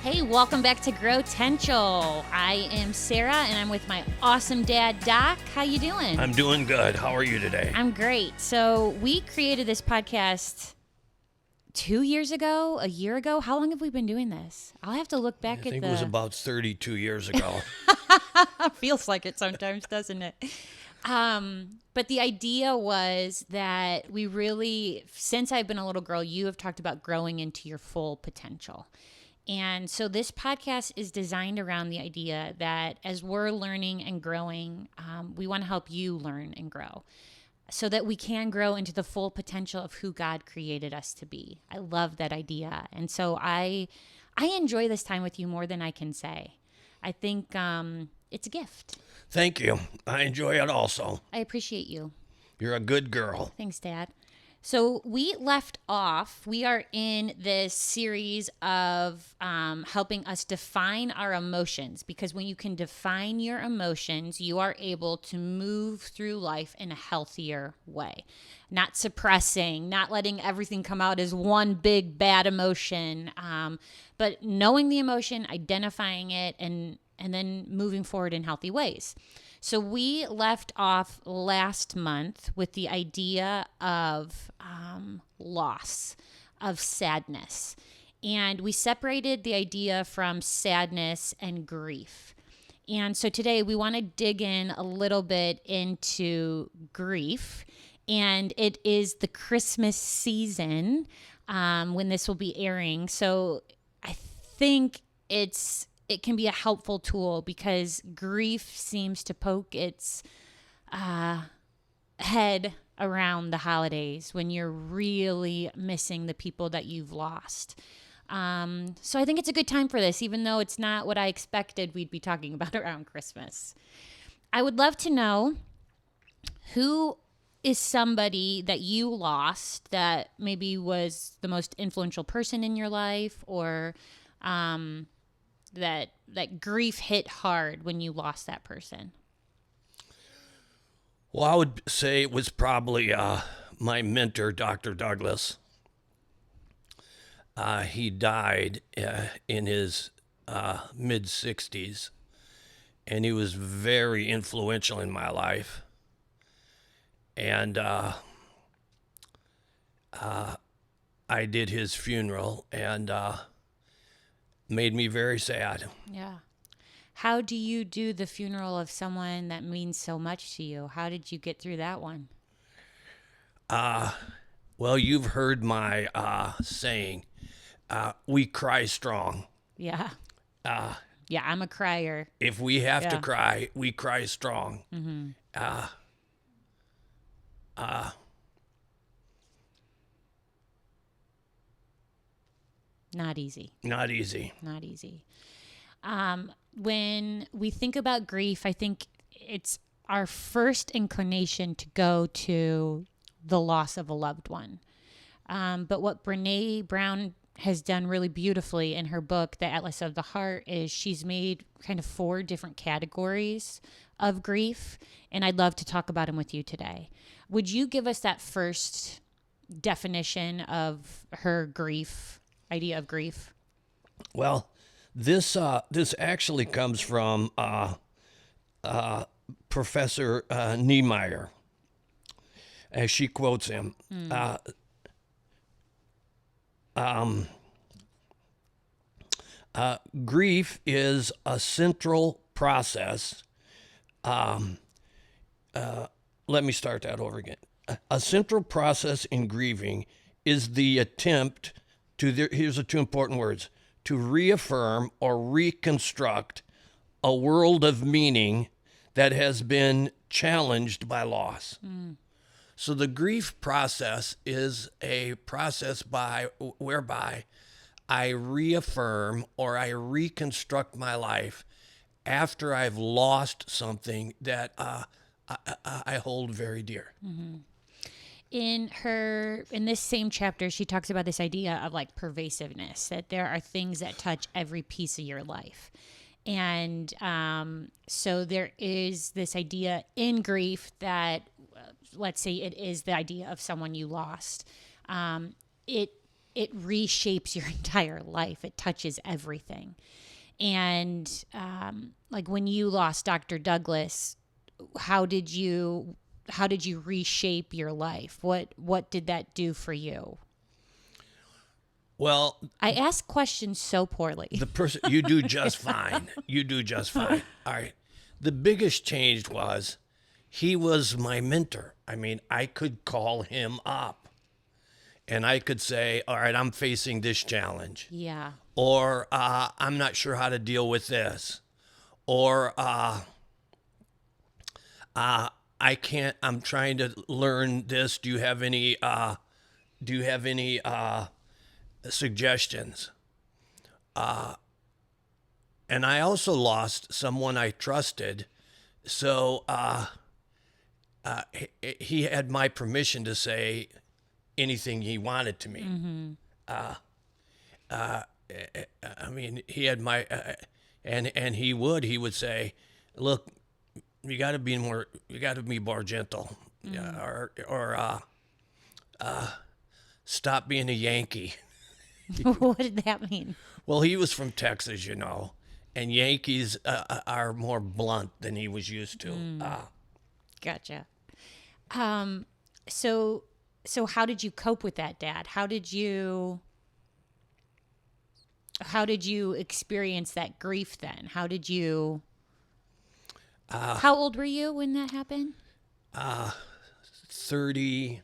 Hey, welcome back to Gro-Tential. I am Sarah, and I'm with my awesome dad, Doc. How you doing? I'm doing good. How are you today? I'm great. So we created this podcast 2 years ago, a year ago. How long have we been doing this? I'll have to look back I think it was about 32 years ago. Feels like it sometimes, doesn't it? But the idea was that we really, since I've been a little girl, you have talked about growing into your full potential. And so this podcast is designed around the idea that as we're learning and growing, we want to help you learn and grow so that we can grow into the full potential of who God created us to be. I love that idea. And so I enjoy this time with you more than I can say. I think it's a gift. Thank you. I enjoy it also. I appreciate you. You're a good girl. Thanks, Dad. So we left off, we are in this series of helping us define our emotions, because when you can define your emotions, you are able to move through life in a healthier way. Not suppressing, not letting everything come out as one big bad emotion, but knowing the emotion, identifying it, and then moving forward in healthy ways. So we left off last month with the idea of loss, of sadness. And we separated the idea from sadness and grief. And so today we want to dig in a little bit into grief. And it is the Christmas season when this will be airing. So I think it can be a helpful tool because grief seems to poke its head around the holidays when you're really missing the people that you've lost. So I think it's a good time for this, even though it's not what I expected we'd be talking about around Christmas. I would love to know who is somebody that you lost that maybe was the most influential person in your life, or that grief hit hard when you lost that person? Well, I would say it was probably my mentor, Dr. Douglas. He died in his mid-60s, and he was very influential in my life. And I did his funeral, and made me very sad. Yeah. How do you do the funeral of someone that means so much to you? How did you get through that one? Well, you've heard my saying, we cry strong. Yeah. Yeah, I'm a crier. If we have to cry, we cry strong. Mm-hmm. Not easy. Not easy. Not easy. When we think about grief, I think it's our first inclination to go to the loss of a loved one. But what Brene Brown has done really beautifully in her book, The Atlas of the Heart, is she's made kind of 4 different categories of grief. And I'd love to talk about them with you today. Would you give us that first definition of her grief, idea of grief? Well, this actually comes from Professor Niemeyer, as she quotes him. Grief is a central process. Let me start that over again. A central process in grieving is the attempt to, here's the 2 important words, to reaffirm or reconstruct a world of meaning that has been challenged by loss. So the grief process is a process whereby I reaffirm or I reconstruct my life after I've lost something that I hold very dear. Mm-hmm. In this same chapter, she talks about this idea of like pervasiveness, that there are things that touch every piece of your life. And so there is this idea in grief that, let's say it is the idea of someone you lost. It it reshapes your entire life. It touches everything. And like when you lost Dr. Douglas, how did you reshape your life? What did that do for you? Well, I ask questions so poorly. the person, you do just fine. You do just fine. All right. The biggest change was he was my mentor. I mean, I could call him up and I could say, all right, I'm facing this challenge. Yeah. Or I'm not sure how to deal with this. Or I can't, I'm trying to learn this. Do you have any suggestions? And I also lost someone I trusted. So he had my permission to say anything he wanted to me. I mean, he had my, and he would say, look, you got to be more gentle, or stop being a Yankee. What did that mean? Well, he was from Texas, and Yankees are more blunt than he was used to. Gotcha. So how did you cope with that, Dad? How did you experience that grief then? How old were you when that happened? 30,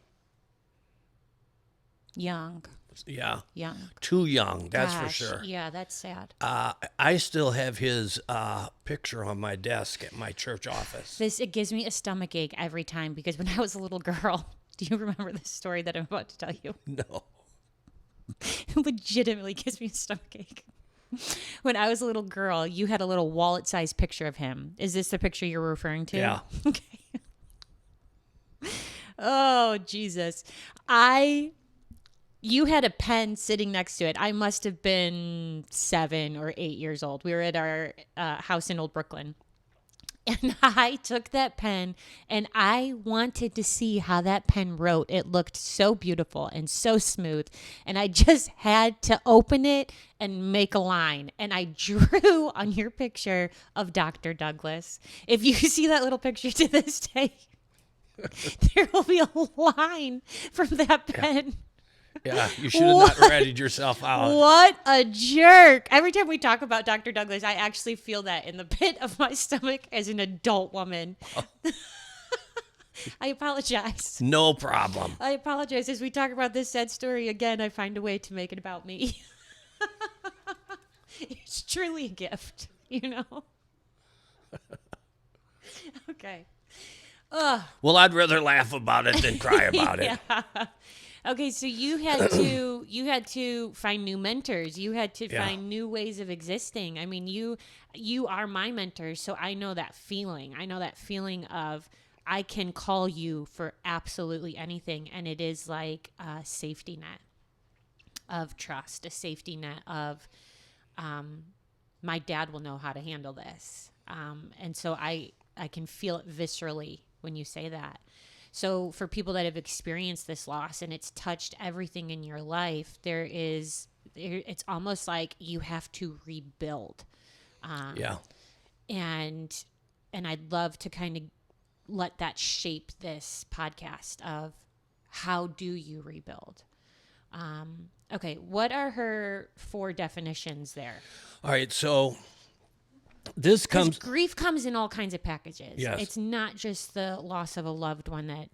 Young. yeah, Young. too young, that's for Gosh, sure. Yeah, that's sad. I still have his picture on my desk at my church office. It gives me a stomach ache every time because when I was a little girl, do you remember this story that I'm about to tell you? No. It legitimately gives me a stomach ache. When I was a little girl, you had a little wallet-sized picture of him. Is this the picture you're referring to? Yeah. Okay. Oh, Jesus. You had a pen sitting next to it. I must have been 7 or 8 years old. We were at our house in Old Brooklyn. And I took that pen and I wanted to see how that pen wrote. It looked so beautiful and so smooth. And I just had to open it and make a line. And I drew on your picture of Dr. Douglas. If you see that little picture to this day, there will be a line from that pen. Yeah, you should have not ratted yourself out. What a jerk. Every time we talk about Dr. Douglas, I actually feel that in the pit of my stomach as an adult woman. I apologize. No problem. I apologize. As we talk about this sad story again, I find a way to make it about me. It's truly a gift, Okay. Well, I'd rather laugh about it than cry about it. Okay, so you had to find new mentors. You had to find new ways of existing. I mean, you are my mentor, so I know that feeling. I know that feeling of I can call you for absolutely anything, and it is like a safety net of trust, a safety net of my dad will know how to handle this. And so I can feel it viscerally when you say that. So for people that have experienced this loss and it's touched everything in your life, it's almost like you have to rebuild. And I'd love to kind of let that shape this podcast of how do you rebuild? Okay, what are her 4 definitions there? All right, so grief comes in all kinds of packages. Yes. It's not just the loss of a loved one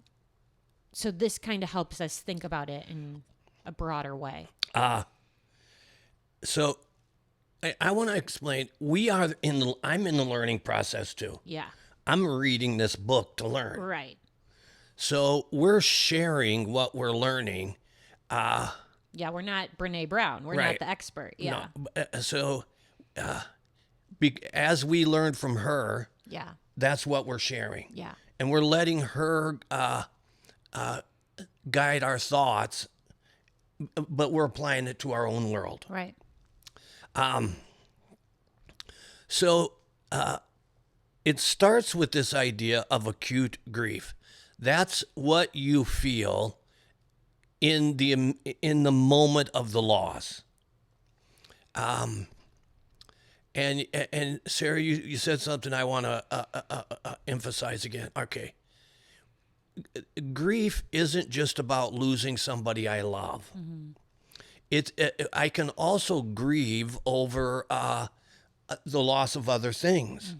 so this kind of helps us think about it in a broader way. So I want to explain, I'm in the learning process too. Yeah. I'm reading this book to learn. Right. So we're sharing what we're learning. Yeah, we're not Brene Brown. We're not the expert. Yeah. No. So as we learned from her, that's what we're sharing. Yeah. And we're letting her guide our thoughts, but we're applying it to our own world. Right. So it starts with this idea of acute grief. That's what you feel in the moment of the loss. And Sarah, you said something I want to emphasize again. Okay, grief isn't just about losing somebody I love. It's I can also grieve over the loss of other things.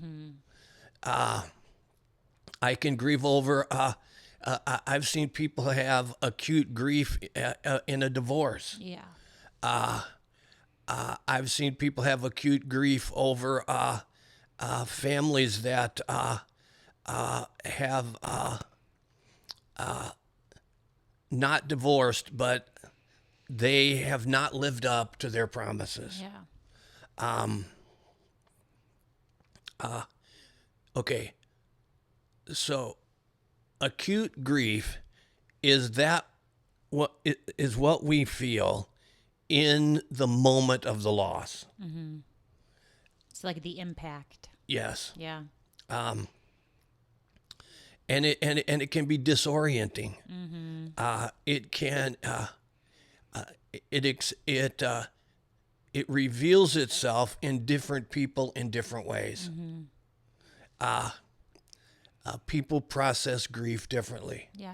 I can grieve over. I've seen people have acute grief in a divorce. Yeah. I've seen people have acute grief over families that have not divorced, but they have not lived up to their promises. Yeah. Okay, so acute grief is what we feel in the moment of the loss. It's like the impact. Yes. Yeah. And it can be disorienting. It can it reveals itself in different people in different ways. People process grief differently. Yeah.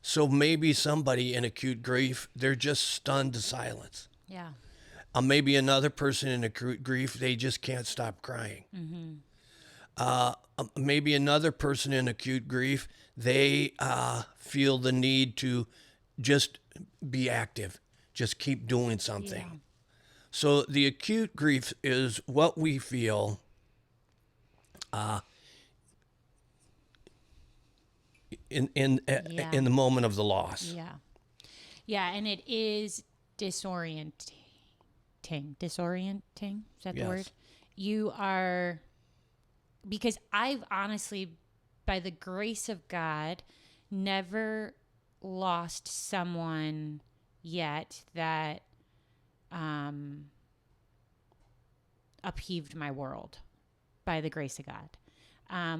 So maybe somebody in acute grief, they're just stunned to silence. Yeah. Maybe another person in acute grief, they just can't stop crying. Maybe another person in acute grief, they feel the need to just be active, just keep doing something. Yeah. So the acute grief is what we feel in the moment of the loss. Yeah. Yeah, and it is disorienting. Disorienting, is that the Yes. word? You are, because I've honestly, by the grace of God, never lost someone yet that upheaved my world, by the grace of God.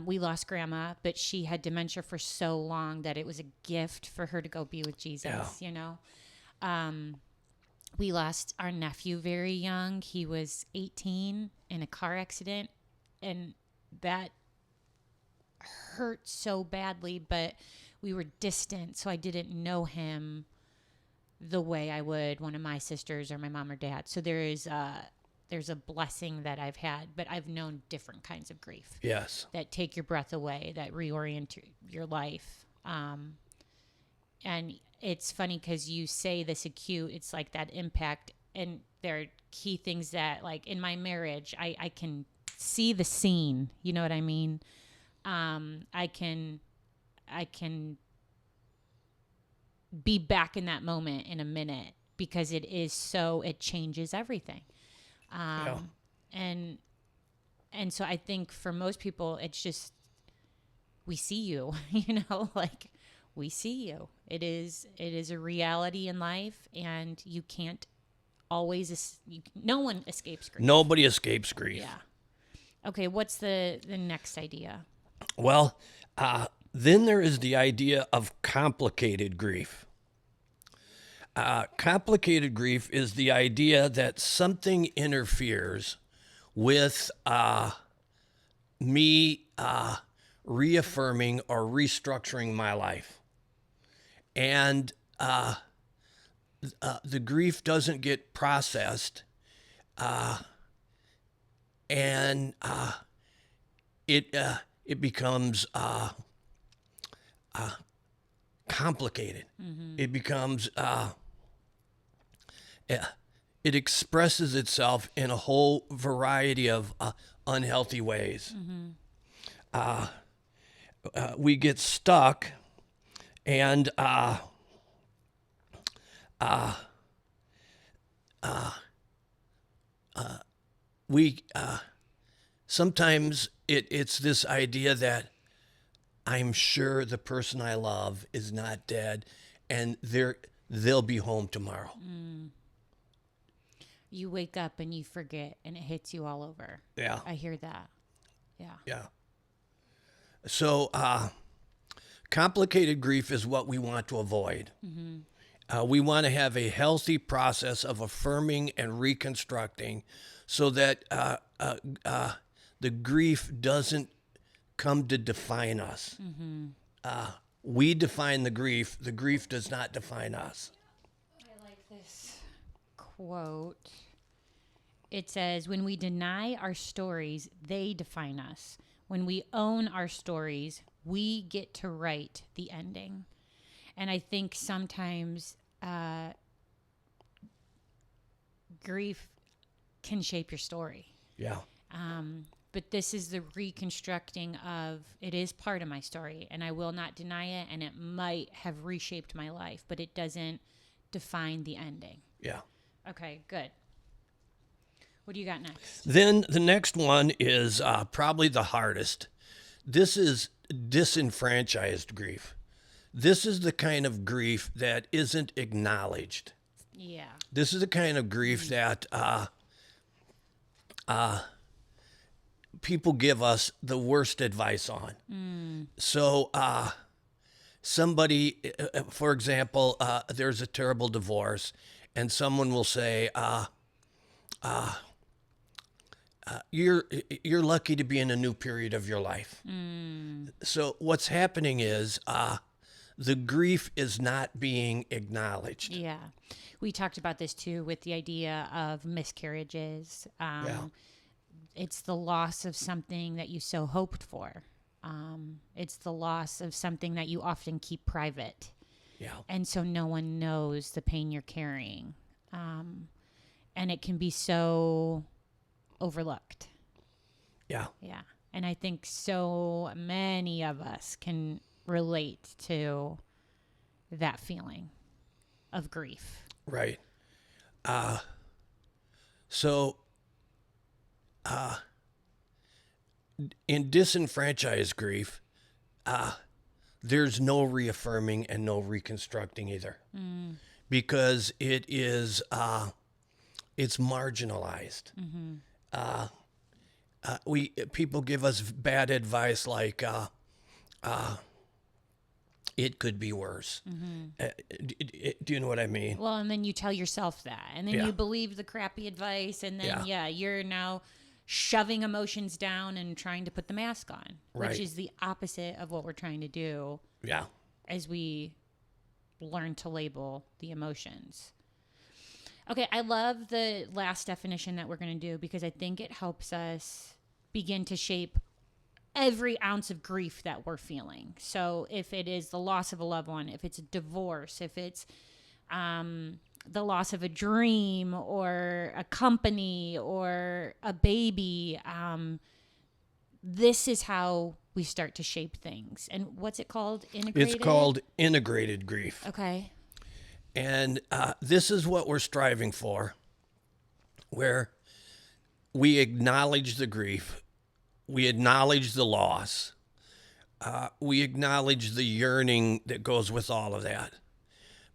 We lost grandma, but she had dementia for so long that it was a gift for her to go be with Jesus, you know? We lost our nephew very young. He was 18 in a car accident, and that hurt so badly, but we were distant, so I didn't know him the way I would one of my sisters or my mom or dad. So there's a blessing that I've had, but I've known different kinds of grief. Yes. That take your breath away, that reorient your life. And it's funny because you say this acute, it's like that impact. And there are key things that, like in my marriage, I can see the scene. You know what I mean? I can be back in that moment in a minute because it changes everything. And so I think for most people, it's just, we see you, like we see you. It is a reality in life, and you can't always, no one escapes grief. Nobody escapes grief. Yeah. Okay. What's the next idea? Well, then there is the idea of complicated grief. Complicated grief is the idea that something interferes with me reaffirming or restructuring my life. And the grief doesn't get processed, and it becomes complicated. It becomes it expresses itself in a whole variety of unhealthy ways. We get stuck, and we sometimes it's this idea that I'm sure the person I love is not dead, and they'll be home tomorrow. You wake up and you forget, and it hits you all over. Yeah. I hear that. Yeah. Yeah. So complicated grief is what we want to avoid. We want to have a healthy process of affirming and reconstructing so that the grief doesn't come to define us. We define the grief does not define us. I like this quote. It says, when we deny our stories, they define us. When we own our stories, we get to write the ending. And I think sometimes grief can shape your story. Yeah. But this is the reconstructing of, it is part of my story, and I will not deny it, and it might have reshaped my life, but it doesn't define the ending. Yeah. Okay, good. What do you got next? Then the next one is probably the hardest. This is disenfranchised grief. This is the kind of grief that isn't acknowledged. Yeah. This is the kind of grief that people give us the worst advice on. So somebody, for example, there's a terrible divorce, and someone will say, you're lucky to be in a new period of your life. So what's happening is the grief is not being acknowledged. Yeah. We talked about this too with the idea of miscarriages. Yeah. It's the loss of something that you so hoped for. It's the loss of something that you often keep private. Yeah. And so no one knows the pain you're carrying. And it can be so overlooked. Yeah. Yeah. And I think so many of us can relate to that feeling of grief. Right. So in disenfranchised grief, there's no reaffirming and no reconstructing either, because it is it's marginalized. People give us bad advice like it could be worse. Do you know what I mean? Well, and then you tell yourself that, and then Yeah. you believe the crappy advice, and then Yeah. you're now shoving emotions down and trying to put the mask on, Right. which is the opposite of what we're trying to do Yeah. as we learn to label the emotions. Okay, I love the last definition that we're going to do because I think it helps us begin to shape every ounce of grief that we're feeling. So if it is the loss of a loved one, if it's a divorce, if it's the loss of a dream or a company or a baby, this is how we start to shape things. And what's it called? Integrated? It's called integrated grief. Okay. And this is what we're striving for, where we acknowledge the grief, we acknowledge the loss, we acknowledge the yearning that goes with all of that,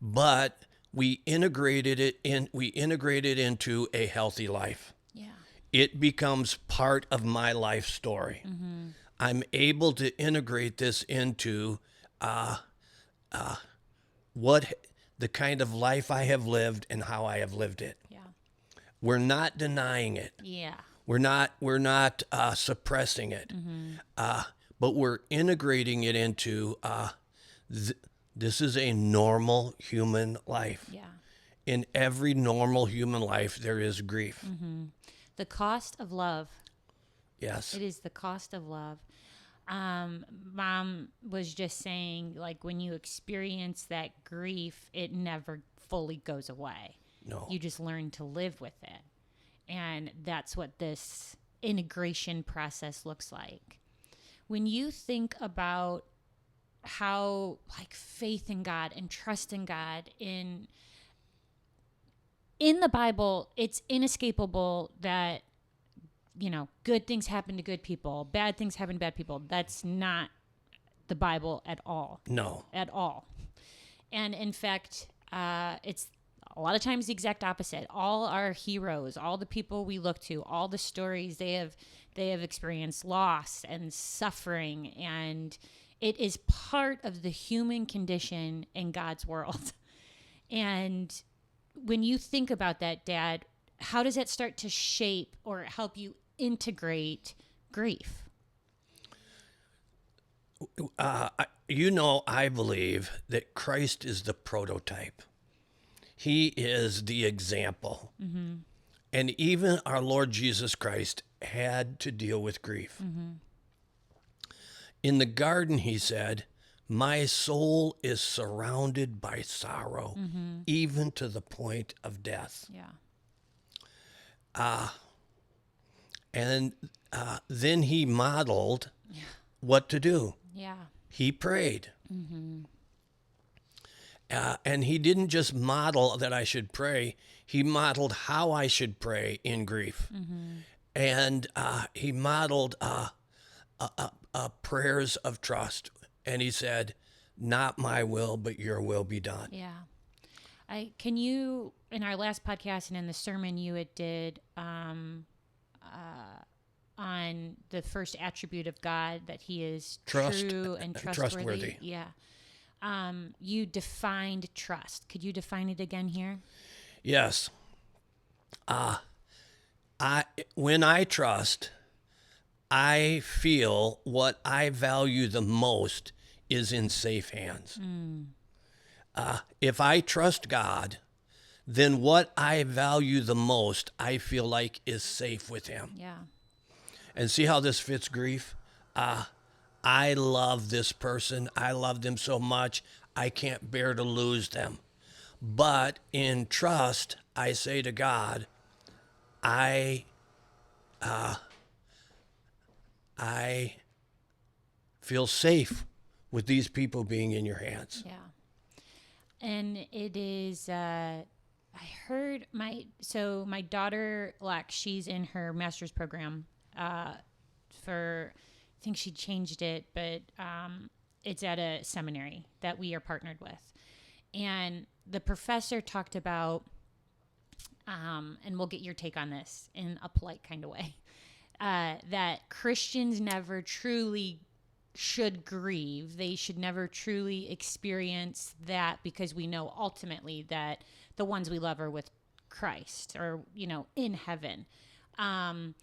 but we integrated it into a healthy life. Yeah. It becomes part of my life story. I'm able to integrate this into what the kind of life I have lived and how I have lived it. Yeah. We're not denying it. Yeah. We're not suppressing it, but we're integrating it into this is a normal human life. Yeah. In every normal human life, there is grief. The cost of love. Yes. It is the cost of love. Mom was just saying, like, when you experience that grief, it never fully goes away. No. You just learn to live with it. And that's what this integration process looks like. When you think about how, like, faith in God and trust in God in the Bible, it's inescapable that, you know, good things happen to good people, bad things happen to bad people. That's not the Bible at all. No. At all. And in fact, it's a lot of times the exact opposite. All our heroes, all the people we look to, all the stories they have experienced loss and suffering, and it is part of the human condition in God's world. And when you think about that, Dad, how does that start to shape or help you integrate grief? I believe that Christ is the prototype. He is the example. And even our Lord Jesus Christ had to deal with grief. In the garden, he said, my soul is surrounded by sorrow, even to the point of death. Yeah. And then he modeled what to do. Yeah. He prayed. And he didn't just model that I should pray, he modeled how I should pray in grief. And he modeled prayers of trust. And he said, not my will, but your will be done. Yeah. Can you, in our last podcast and in the sermon you had did on the first attribute of God, that he is true and trustworthy. Yeah. You defined trust. Could you define it again here? Yes. When I trust, I feel what I value the most is in safe hands. If I trust God, then what I value the most, I feel like is safe with him. Yeah. And see how this fits grief? I love this person. I love them so much. I can't bear to lose them. But in trust, I say to God, I feel safe with these people being in your hands. Yeah. And it is, I heard my daughter, Lex, she's in her master's program for, I think she changed it, but it's at a seminary that we are partnered with. And the professor talked about, and we'll get your take on this in a polite kind of way, that Christians never truly should grieve. They should never truly experience that, because we know ultimately that the ones we love are with Christ, or, in heaven. And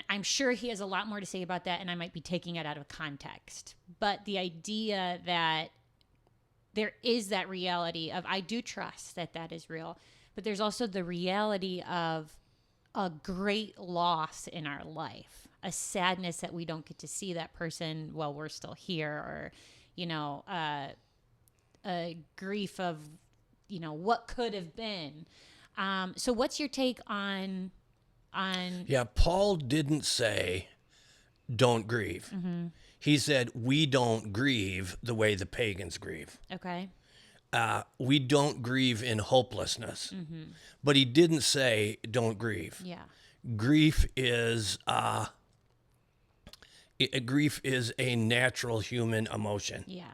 I'm sure he has a lot more to say about that, and I might be taking it out of context. But the idea that there is that reality of, I do trust that that is real, but there's also the reality of a great loss in our life, a sadness that we don't get to see that person while we're still here, or, a grief of, what could have been. So what's your take on? Yeah, Paul didn't say, don't grieve. He said, we don't grieve the way the pagans grieve. Okay. We don't grieve in hopelessness. But he didn't say, don't grieve. Yeah. Grief is a natural human emotion. Yeah.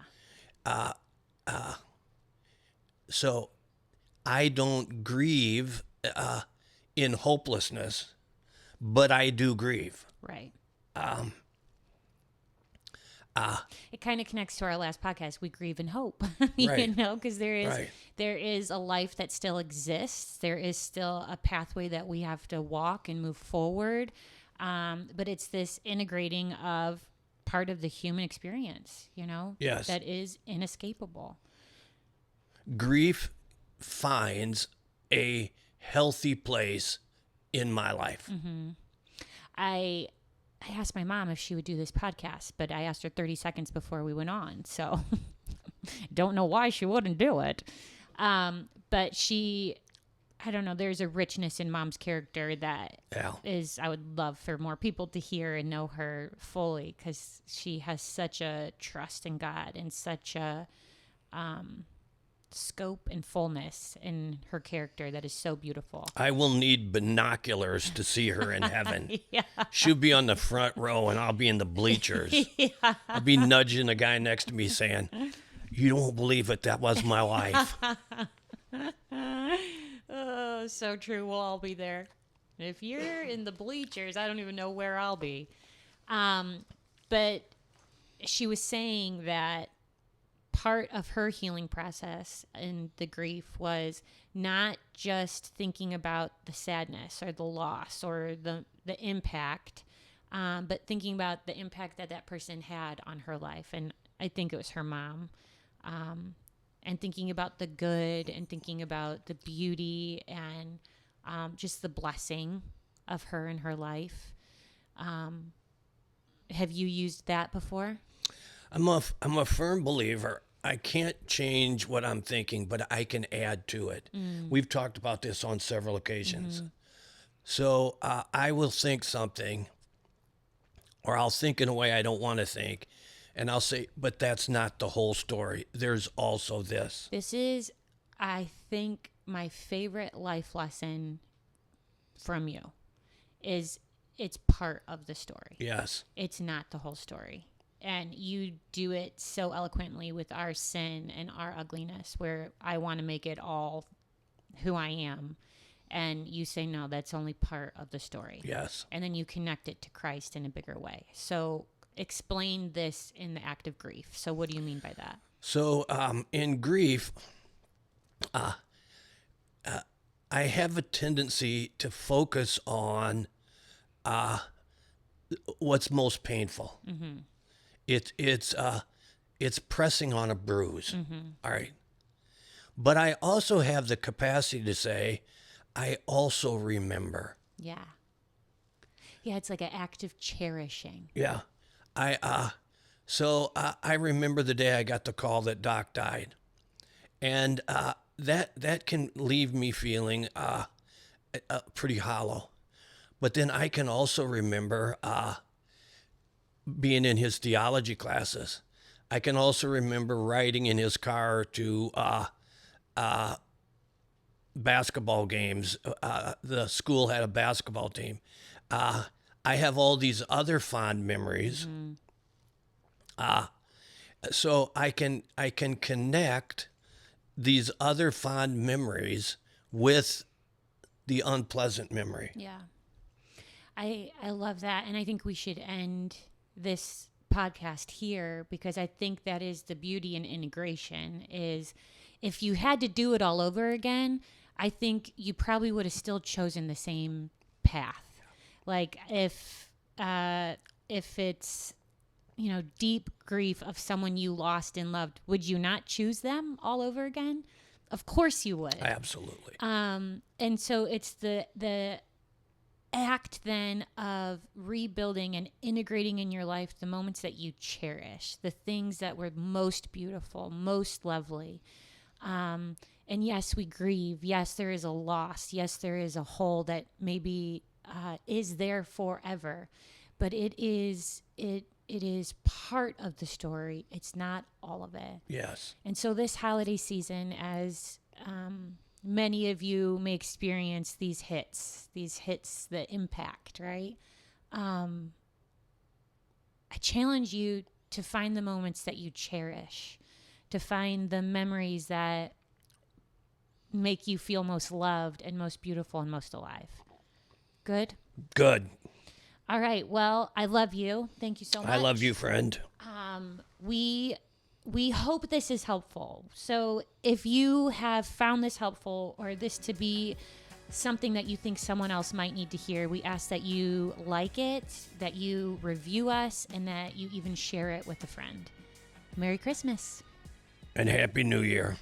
So I don't grieve in hopelessness, but I do grieve. Right. It kind of connects to our last podcast. We grieve in hope, Right. because there is a life that still exists. There is still a pathway that we have to walk and move forward. But it's this integrating of part of the human experience, Yes. that is inescapable. Grief finds a healthy place in my life. I asked my mom if she would do this podcast, but I asked her 30 seconds before we went on. So don't know why she wouldn't do it. But I don't know, there's a richness in Mom's character that I would love for more people to hear and know her fully, because she has such a trust in God and such a scope and fullness in her character that is so beautiful. I will need binoculars to see her in heaven. Yeah. She'll be on the front row and I'll be in the bleachers. Yeah. I'll be nudging the guy next to me saying, you don't believe it, that was my wife. Oh, so true. We'll all be there. If you're in the bleachers, I don't even know where I'll be. But she was saying that part of her healing process and the grief was not just thinking about the sadness or the loss or the impact, but thinking about the impact that that person had on her life. And I think it was her mom. And thinking about the good and thinking about the beauty and just the blessing of her in her life. Have you used that before? I'm a firm believer. I can't change what I'm thinking, but I can add to it. We've talked about this on several occasions. So I will think something, or I'll think in a way I don't want to think, and I'll say, but that's not the whole story. There's also this. This is, I think, my favorite life lesson from you is it's part of the story. Yes. It's not the whole story. And you do it so eloquently with our sin and our ugliness, where I want to make it all who I am. And you say, no, that's only part of the story. Yes. And then you connect it to Christ in a bigger way. So explain this in the act of grief. So what do you mean by that? So in grief, I have a tendency to focus on what's most painful. Mm-hmm. It's pressing on a bruise. Mm-hmm. All right. But I also have the capacity to say, I also remember. Yeah. Yeah, it's like an act of cherishing. Yeah. So I remember the day I got the call that Doc died. And that can leave me feeling pretty hollow. But then I can also remember being in his theology classes. I can also remember riding in his car to basketball games. The school had a basketball team. I have all these other fond memories. So I can connect these other fond memories with the unpleasant memory. Yeah. I love that. And I think we should end this podcast here, because I think that is the beauty in integration is if you had to do it all over again, I think you probably would have still chosen the same path. Like if it's, deep grief of someone you lost and loved, would you not choose them all over again? Of course you would. Absolutely. And so it's the act then of rebuilding and integrating in your life the moments that you cherish, the things that were most beautiful, most lovely. And yes, we grieve. Yes, there is a loss. Yes, there is a hole that maybe is there forever, but it is part of the story. It's not all of it. Yes. And so this holiday season, as many of you may experience these hits that impact, right? I challenge you to find the moments that you cherish, to find the memories that make you feel most loved and most beautiful and most alive. Good? Good. All right. Well, I love you. Thank you so much. I love you, friend. We hope this is helpful. So if you have found this helpful or this to be something that you think someone else might need to hear, we ask that you like it, that you review us, and that you even share it with a friend. Merry Christmas. And Happy New Year.